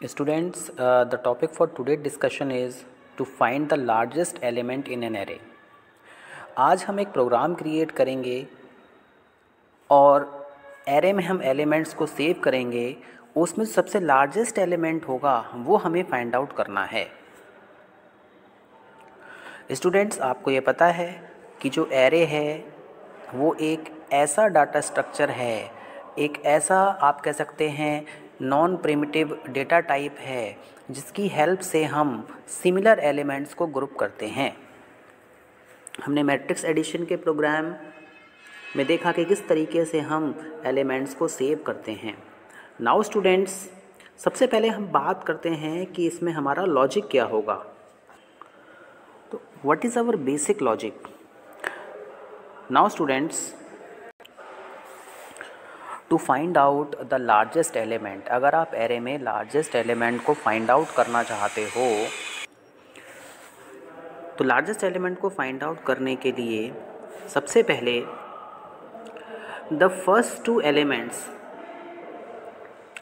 Students, the topic for today's discussion is to find the largest element in an array. आज हम एक program create करेंगे और array में हम एलिमेंट्स को सेव करेंगे। उसमें सबसे लार्जेस्ट एलिमेंट होगा वो हमें फाइंड आउट करना है। स्टूडेंट्स, आपको ये पता है कि जो एरे है वो एक ऐसा डाटा स्ट्रक्चर है, एक ऐसा आप कह सकते हैं नॉन प्रिमिटिव डेटा टाइप है जिसकी हेल्प से हम सिमिलर एलिमेंट्स को ग्रुप करते हैं। हमने मैट्रिक्स एडिशन के प्रोग्राम में देखा कि किस तरीके से हम एलिमेंट्स को सेव करते हैं। नाउ स्टूडेंट्स, सबसे पहले हम बात करते हैं कि इसमें हमारा लॉजिक क्या होगा। तो what is our basic logic? Now students, to find out the largest element, अगर आप एरे में लार्जेस्ट एलिमेंट को फाइंड आउट करना चाहते हो तो लार्जेस्ट एलिमेंट को फाइंड आउट करने के लिए सबसे पहले द फर्स्ट टू एलिमेंट्स,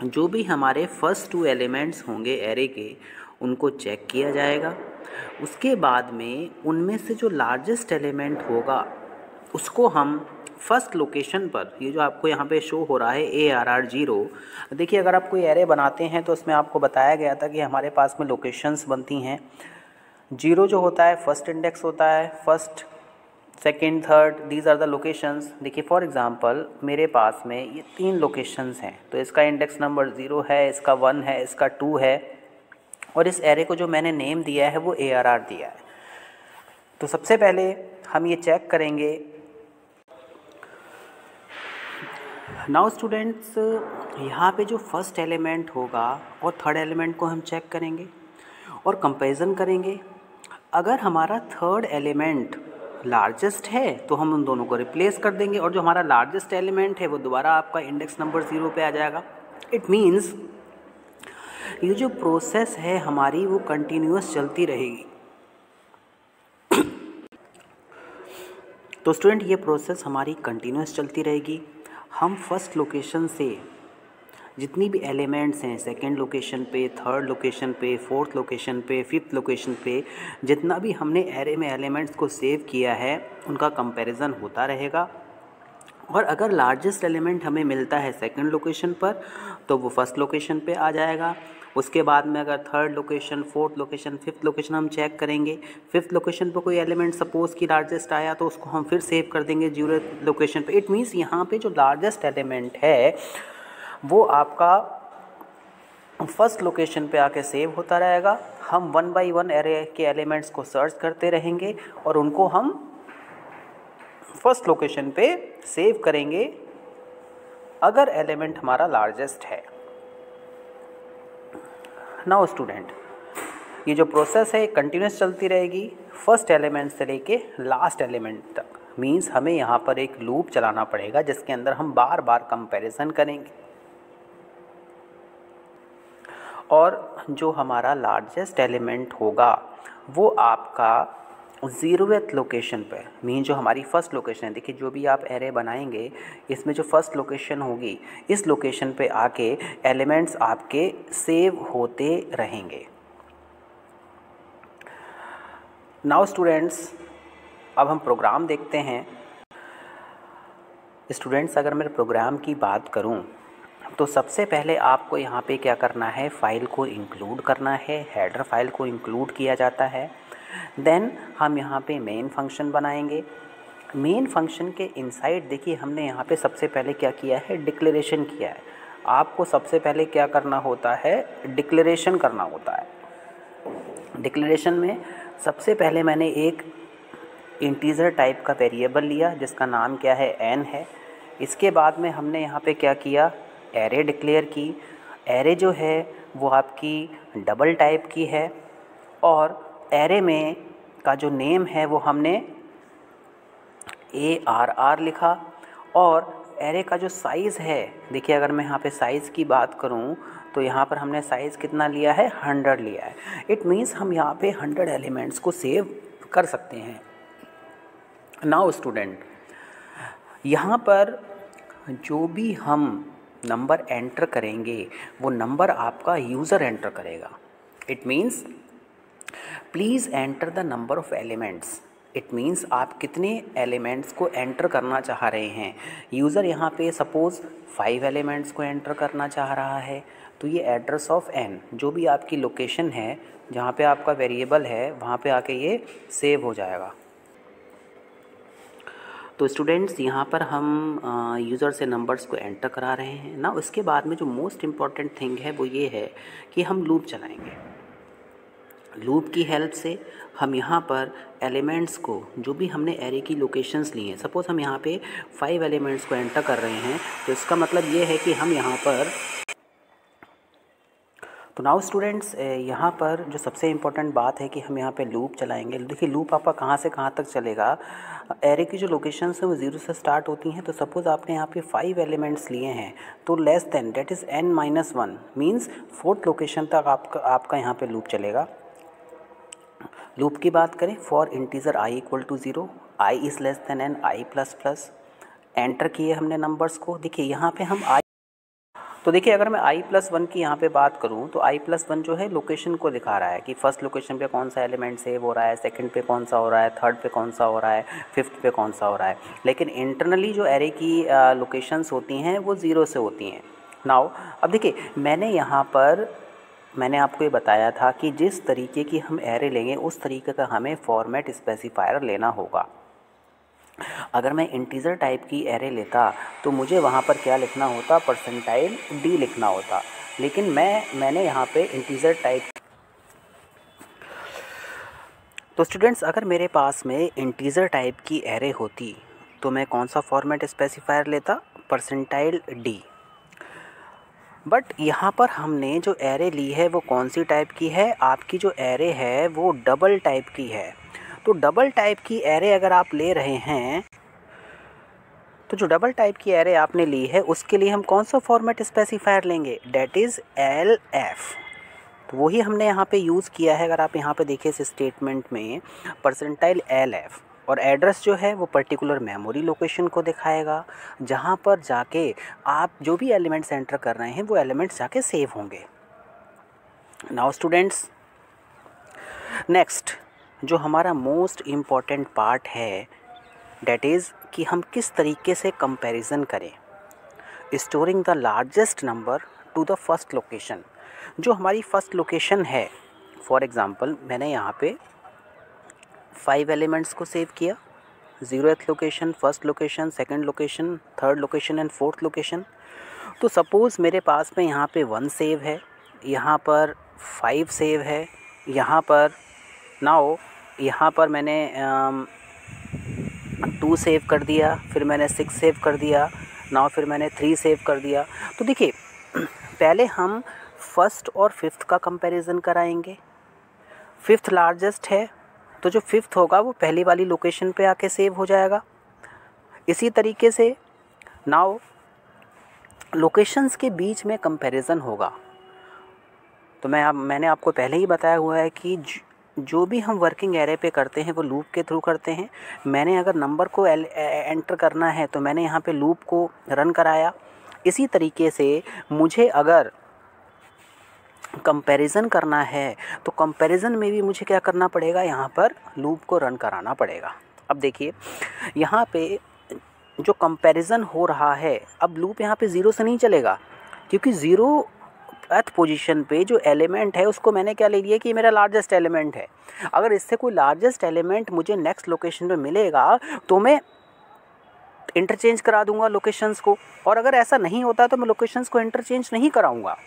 जो भी हमारे फर्स्ट टू एलिमेंट्स होंगे एरे के, उनको चेक किया जाएगा। उसके बाद में उनमें से जो लार्जेस्ट एलिमेंट होगा उसको हम फर्स्ट लोकेशन पर, ये जो आपको यहाँ पे शो हो रहा है ARR 0, देखिए अगर आप कोई एरे बनाते हैं तो उसमें आपको बताया गया था कि हमारे पास में लोकेशंस बनती हैं। 0 जो होता है फर्स्ट इंडेक्स होता है, first second third, these are the locations. देखिए फॉर एग्जांपल मेरे पास में ये 3 लोकेशंस हैं, तो इसका इंडेक्स नंबर 0 है, इसका 1 है, इसका 2 है, और इस एरे को जो मैंने नेम दिया है वो ARR दिया है। तो सबसे पहले हम ये चेक करेंगे। नाउ स्टूडेंट्स, यहाँ पे जो फर्स्ट एलिमेंट होगा और थर्ड एलिमेंट को हम चेक करेंगे और कंपैरिजन करेंगे। अगर हमारा थर्ड एलिमेंट लार्जेस्ट है तो हम उन दोनों को रिप्लेस कर देंगे, और जो हमारा लार्जेस्ट एलिमेंट है वो दोबारा आपका इंडेक्स नंबर 0 पे आ जाएगा। इट मीन्स ये जो प्रोसेस है हमारी वो कंटिन्यूअस चलती रहेगी। तो स्टूडेंट, ये प्रोसेस हमारी कंटिन्यूअस चलती रहेगी। हम फर्स्ट लोकेशन से जितनी भी एलिमेंट्स हैं, सेकंड लोकेशन पे, थर्ड लोकेशन पे, फोर्थ लोकेशन पे, फिफ्थ लोकेशन पे, जितना भी हमने एरे में एलिमेंट्स को सेव किया है उनका कंपैरिजन होता रहेगा। और अगर लार्जेस्ट एलिमेंट हमें मिलता है सेकंड लोकेशन पर तो वो फर्स्ट लोकेशन पे आ जाएगा। उसके बाद में अगर third location, fourth location, fifth location हम चेक करेंगे। फिफ्थ लोकेशन पर कोई एलिमेंट सपोज़ कि लार्जेस्ट आया तो उसको हम फिर सेव कर देंगे 0 लोकेशन पे। इट मीन्स यहाँ पे जो लार्जेस्ट एलिमेंट है वो आपका फर्स्ट लोकेशन पे आके सेव होता रहेगा। हम 1 बाई 1 एरे के एलिमेंट्स को सर्च करते रहेंगे और उनको हम फर्स्ट लोकेशन पे सेव करेंगे अगर एलिमेंट हमारा लार्जेस्ट है। नाउ स्टूडेंट, ये जो प्रोसेस है कंटिन्यूस चलती रहेगी फर्स्ट एलिमेंट से लेके लास्ट एलिमेंट तक। मींस हमें यहाँ पर एक लूप चलाना पड़ेगा जिसके अंदर हम बार बार कंपैरिजन करेंगे, और जो हमारा लार्जेस्ट एलिमेंट होगा वो आपका 0th लोकेशन पे, मीन जो हमारी फर्स्ट लोकेशन है। देखिए जो भी आप एरे बनाएंगे इसमें जो फर्स्ट लोकेशन होगी इस लोकेशन पे आके एलिमेंट्स आपके सेव होते रहेंगे। नाउ स्टूडेंट्स, अब हम प्रोग्राम देखते हैं। स्टूडेंट्स, अगर मैं प्रोग्राम की बात करूं तो सबसे पहले आपको यहाँ पे क्या करना है, फ़ाइल को इंक्लूड करना है। हेडर फाइल को इंक्लूड किया जाता है। देन हम यहाँ पे मेन फंक्शन बनाएंगे। मेन फंक्शन के इनसाइड देखिए हमने यहाँ पे सबसे पहले क्या किया है, डिक्लेरेशन किया है। आपको सबसे पहले क्या करना होता है, डिक्लेरेशन करना होता है। डिक्लेरेशन में सबसे पहले मैंने एक इंटीजर टाइप का वेरिएबल लिया जिसका नाम क्या है, n है। इसके बाद में हमने यहाँ पे क्या किया, एरे डिक्लेयर की। एरे जो है वो आपकी डबल टाइप की है, और एरे में का जो नेम है वो हमने ARR लिखा। और एरे का जो साइज़ है, देखिए अगर मैं यहाँ पे साइज़ की बात करूँ तो यहाँ पर हमने साइज़ कितना लिया है, 100 लिया है। इट मीन्स हम यहाँ पे 100 एलिमेंट्स को सेव कर सकते हैं। नाउ स्टूडेंट, यहाँ पर जो भी हम नंबर एंटर करेंगे वो नंबर आपका यूज़र एंटर करेगा। It means please enter the number of elements. It means आप कितने एलिमेंट्स को एंटर करना चाह रहे हैं। यूज़र यहाँ पे सपोज़ 5 एलिमेंट्स को एंटर करना चाह रहा है, तो ये एड्रेस ऑफ n जो भी आपकी लोकेशन है जहाँ पे आपका वेरिएबल है वहाँ पे आके ये सेव हो जाएगा। तो स्टूडेंट्स यहाँ पर हम यूज़र से नंबर्स को एंटर करा रहे हैं ना। उसके बाद में जो मोस्ट इम्पॉर्टेंट थिंग है वो ये है कि हम लूप चलाएंगे। लूप की हेल्प से हम यहाँ पर एलिमेंट्स को जो भी हमने एरे की लोकेशंस ली हैं, सपोज़ हम यहाँ पे 5 एलिमेंट्स को एंटर कर रहे हैं, तो इसका मतलब ये है कि हम यहाँ पर तो नाउ स्टूडेंट्स यहाँ पर जो सबसे इम्पोर्टेंट बात है कि हम यहाँ पे लूप चलाएंगे। देखिए लूप आपका कहाँ से कहाँ तक चलेगा। एरे की जो लोकेशंस हैं वो 0 से स्टार्ट होती हैं। तो सपोज़ आपने यहाँ पे 5 एलिमेंट्स लिए हैं, तो less than that is n-1 means 4th location तक आपका यहाँ पे लूप चलेगा। लूप की बात करें, for integer i equal to 0, i is less than n, i plus plus. Enter किए हमने नंबर्स को। देखिए यहाँ पे हम तो देखिए अगर मैं i+1 की यहाँ पे बात करूँ तो i+1 जो है लोकेशन को दिखा रहा है कि फर्स्ट लोकेशन पे कौन सा एलिमेंट सेव हो रहा है, सेकंड पे कौन सा हो रहा है, थर्ड पे कौन सा हो रहा है, फिफ्थ पे कौन सा हो रहा है। लेकिन इंटरनली जो एरे की लोकेशंस होती हैं वो 0 से होती हैं। नाउ अब देखिए मैंने आपको ये बताया था कि जिस तरीके की हम एरे लेंगे उस तरीके का हमें फॉर्मेट स्पेसिफायर लेना होगा। अगर मैं इंटीजर टाइप की एरे लेता तो मुझे वहाँ पर क्या लिखना होता, परसेंटाइल d लिखना होता। लेकिन मैंने यहाँ पे इंटीजर टाइप। तो स्टूडेंट्स अगर मेरे पास में इंटीजर टाइप की एरे होती तो मैं कौन सा फॉर्मेट स्पेसिफायर लेता, परसेंटाइल d। बट यहाँ पर हमने जो एरे ली है वो कौन सी टाइप की है, आपकी जो एरे है वो डबल टाइप की है। तो डबल टाइप की एरे अगर आप ले रहे हैं तो जो डबल टाइप की एरे आपने ली है उसके लिए हम कौन सा फॉर्मेट स्पेसिफायर लेंगे, डेट इज़ LF। तो वही हमने यहाँ पे यूज़ किया है। अगर आप यहाँ पे देखिए इस स्टेटमेंट में परसेंटाइल LF, और एड्रेस जो है वो पर्टिकुलर मेमोरी लोकेशन को दिखाएगा जहाँ पर जाके आप जो भी एलिमेंट्स एंटर कर रहे हैं वो एलिमेंट्स जाके सेव होंगे। नाउ स्टूडेंट्स नेक्स्ट जो हमारा मोस्ट इम्पॉर्टेंट पार्ट है डेट इज़ कि हम किस तरीके से कंपैरिजन करें storing the largest number two the first location. जो हमारी फर्स्ट लोकेशन है, फॉर एग्ज़ाम्पल मैंने यहाँ पे 5 एलिमेंट्स को सेव किया, 0th location, first location, second location, third location and fourth location. तो सपोज़ मेरे पास में यहाँ पे 1 सेव है, यहाँ पर 5 सेव है, यहाँ पर नाउ यहाँ पर मैंने 2 सेव कर दिया, फिर मैंने 6 सेव कर दिया, नाउ फिर मैंने 3 सेव कर दिया। तो देखिए पहले हम फर्स्ट और फिफ्थ का कंपैरिजन कराएंगे। फिफ्थ लार्जेस्ट है तो जो फिफ्थ होगा वो पहली वाली लोकेशन पे आके सेव हो जाएगा। इसी तरीके से नाउ लोकेशंस के बीच में कंपैरिजन होगा। तो मैंने आपको पहले ही बताया हुआ है कि जो भी हम वर्किंग एरे पे करते हैं वो लूप के थ्रू करते हैं। मैंने अगर नंबर को एंटर करना है तो मैंने यहाँ पे लूप को रन कराया। इसी तरीके से मुझे अगर कंपैरिजन करना है तो कंपैरिजन में भी मुझे क्या करना पड़ेगा, यहाँ पर लूप को रन कराना पड़ेगा। अब देखिए यहाँ पे जो कंपैरिजन हो रहा है, अब लूप यहाँ पे 0 से नहीं चलेगा क्योंकि 0th पोजीशन पे जो एलिमेंट है उसको मैंने क्या ले लिया कि मेरा लार्जेस्ट एलिमेंट है। अगर इससे कोई लार्जेस्ट एलिमेंट मुझे नेक्स्ट लोकेशन पे मिलेगा तो मैं इंटरचेंज करा दूंगा लोकेशंस को, और अगर ऐसा नहीं होता तो मैं लोकेशंस को इंटरचेंज नहीं कराऊंगा।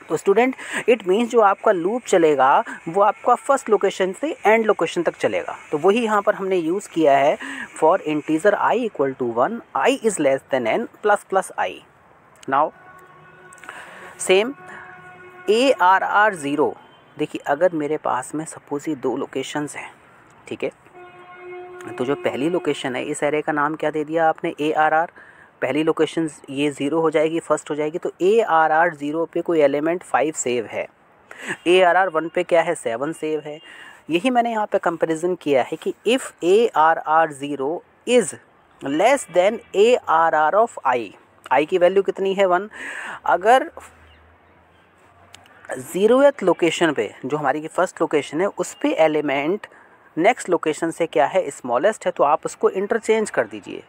तो स्टूडेंट इट मीन्स जो आपका लूप चलेगा वो आपका फर्स्ट लोकेशन से एंड लोकेशन तक चलेगा। तो वही यहाँ पर हमने यूज़ किया है for integer i equal to 1, i is less than n plus plus i। Now same ARR 0। देखिए अगर मेरे पास में सपोज ये 2 लोकेशंस हैं, ठीक है, तो जो पहली लोकेशन है इस एरे का नाम क्या दे दिया आपने, ARR। पहली लोकेशन ये 0 हो जाएगी, फर्स्ट हो जाएगी। तो ARR 0 पे कोई एलिमेंट 5 सेव है, ARR 1 पे क्या है, 7 सेव है। यही मैंने यहाँ पे कंपैरिजन किया है कि if ARR 0 is less then ARR of i, आई की वैल्यू कितनी है 1। अगर 0th लोकेशन पे जो हमारी की फर्स्ट लोकेशन है उस पे एलिमेंट नेक्स्ट लोकेशन से क्या है स्मॉलेस्ट है, तो आप उसको इंटरचेंज कर दीजिए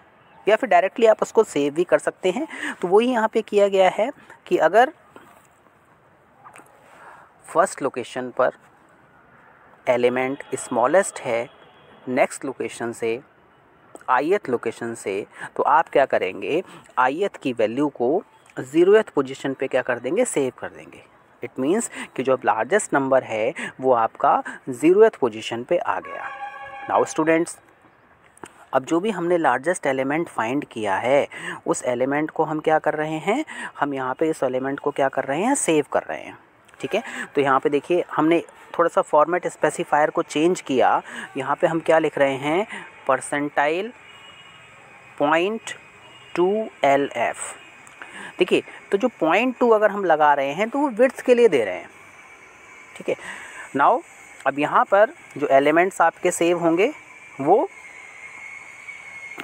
या फिर डायरेक्टली आप उसको सेव भी कर सकते हैं। तो वही यहाँ पे किया गया है कि अगर फर्स्ट लोकेशन पर एलिमेंट स्मॉलेस्ट है नेक्स्ट लोकेशन से ith लोकेशन से, तो आप क्या करेंगे ith की वैल्यू को 0th पोजीशन पे क्या कर देंगे सेव कर देंगे। इट मीन्स कि जो लार्जेस्ट नंबर है वो आपका 0th पोजीशन पे आ गया। नाउ स्टूडेंट्स, अब जो भी हमने लार्जेस्ट एलिमेंट फाइंड किया है उस एलिमेंट को हम क्या कर रहे हैं, हम यहाँ पे इस एलिमेंट को क्या कर रहे हैं सेव कर रहे हैं। ठीक है, तो यहाँ पे देखिए हमने थोड़ा सा फॉर्मेट स्पेसिफायर को चेंज किया। यहाँ पे हम क्या लिख रहे हैं परसेंटाइल .2LF। देखिए तो जो 0.2 अगर हम लगा रहे हैं तो वो विड्थ के लिए दे रहे हैं। ठीक है, नाउ अब यहाँ पर जो एलिमेंट्स आपके सेव होंगे वो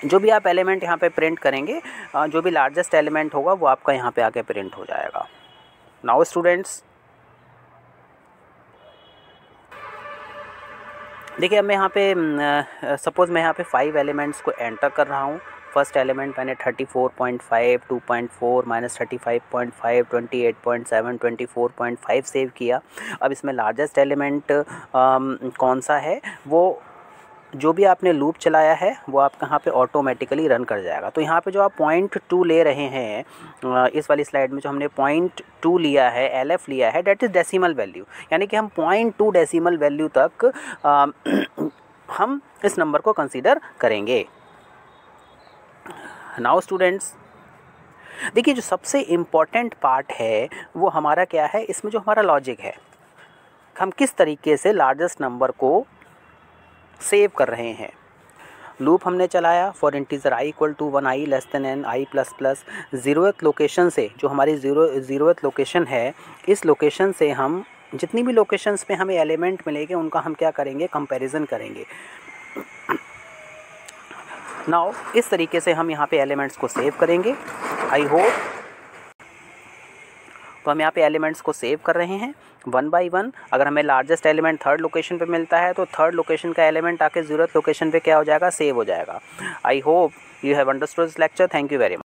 जो भी आप एलिमेंट यहाँ पे प्रिंट करेंगे, जो भी लार्जेस्ट एलिमेंट होगा वो आपका यहाँ पे आके प्रिंट हो जाएगा। नाउ स्टूडेंट्स देखिए अब मैं यहाँ पे सपोज़ मैं यहाँ पे 5 एलिमेंट्स को एंटर कर रहा हूँ। फर्स्ट एलिमेंट मैंने 34.5, 2.4, -35.5, 28.7, 24.5 सेव किया। अब इसमें लार्जेस्ट एलिमेंट कौन सा है, वो जो भी आपने लूप चलाया है वो आप कहाँ पे ऑटोमेटिकली रन कर जाएगा। तो यहाँ पे जो आप 0.2 ले रहे हैं इस वाली स्लाइड में जो हमने 0.2 लिया है LF लिया है, डेट इज़ डेसिमल वैल्यू, यानी कि हम 0.2 डेसिमल वैल्यू तक हम इस नंबर को कंसीडर करेंगे। नाउ स्टूडेंट्स देखिए जो सबसे इम्पॉर्टेंट पार्ट है वो हमारा क्या है, इसमें जो हमारा लॉजिक है हम किस तरीके से लार्जेस्ट नंबर को सेव कर रहे हैं। लूप हमने चलाया for integer i = 1, i n, i++। 0th location से जो हमारी 0th लोकेशन है, इस लोकेशन से हम जितनी भी लोकेशंस पे हमें एलिमेंट मिलेंगे उनका हम क्या करेंगे कंपैरिजन करेंगे। नाउ इस तरीके से हम यहाँ पे एलिमेंट्स को सेव करेंगे। आई होप तो हम यहाँ पे एलिमेंट्स को सेव कर रहे हैं 1 बाय 1। अगर हमें लार्जेस्ट एलिमेंट थर्ड लोकेशन पे मिलता है तो थर्ड लोकेशन का एलिमेंट आके 0th लोकेशन पे क्या हो जाएगा सेव हो जाएगा। I hope you have understood this lecture. Thank you very much.